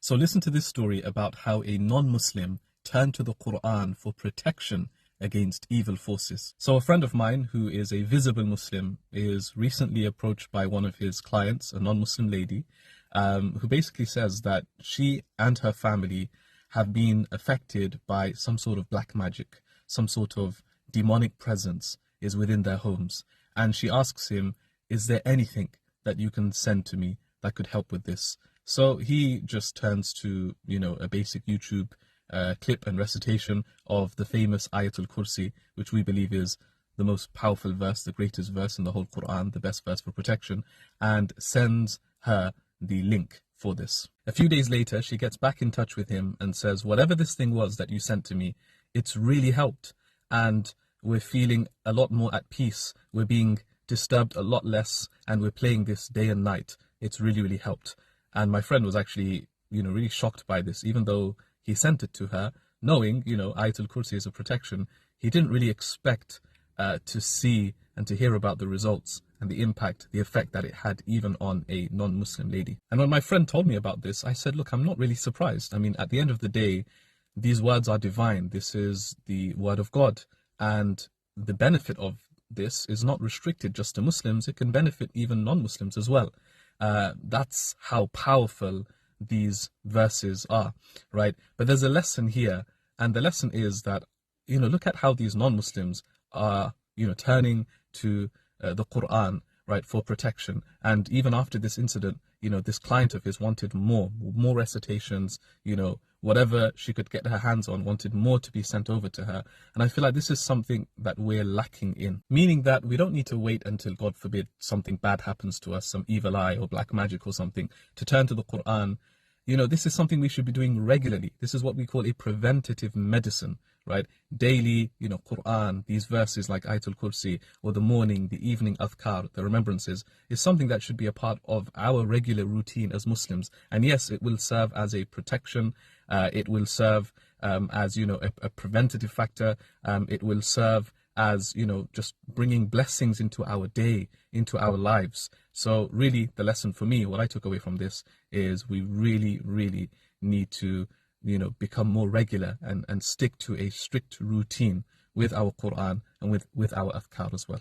So listen to this story about how a non-Muslim turned to the Qur'an for protection against evil forces. So a friend of mine who is a visible Muslim is recently approached by one of his clients, a non-Muslim lady, who basically says that she and her family have been affected by some sort of black magic, some sort of demonic presence is within their homes. And she asks him, is there anything that you can send to me that could help with this? So he just turns to, a basic YouTube clip and recitation of the famous Ayatul Kursi, which we believe is the most powerful verse, the greatest verse in the whole Qur'an, the best verse for protection, and sends her the link for this. A few days later, she gets back in touch with him and says, whatever this thing was that you sent to me, it's really helped. And we're feeling a lot more at peace. We're being disturbed a lot less, and we're playing this day and night. It's really, really helped. And my friend was actually, really shocked by this, even though he sent it to her, knowing, Ayatul Kursi is a protection. He didn't really expect to see and to hear about the results and the impact, the effect that it had even on a non-Muslim lady. And when my friend told me about this, I said, look, I'm not really surprised. I mean, at the end of the day, these words are divine. This is the word of God. And the benefit of this is not restricted just to Muslims. It can benefit even non-Muslims as well. That's how powerful these verses are, right? But there's a lesson here, and the lesson is that, look at how these non-Muslims are, turning to the Qur'an, right, for protection. And even after this incident, this client of his wanted more recitations, whatever she could get her hands on, wanted more to be sent over to her. And I feel like this is something that we're lacking in, meaning that we don't need to wait until, God forbid, something bad happens to us, some evil eye or black magic or something, to turn to the Qur'an. This is something we should be doing regularly. This is what we call a preventative medicine, right? Daily, Qur'an, these verses like Ayatul Kursi, or the morning, the evening adhkar, the remembrances, is something that should be a part of our regular routine as Muslims. And yes, it will serve as a protection. It will serve as, a preventative factor. It will serve as, just bringing blessings into our day, into our lives. So really, the lesson for me, what I took away from this is we really, really need to, become more regular and stick to a strict routine with our Qur'an and with our adhkar as well.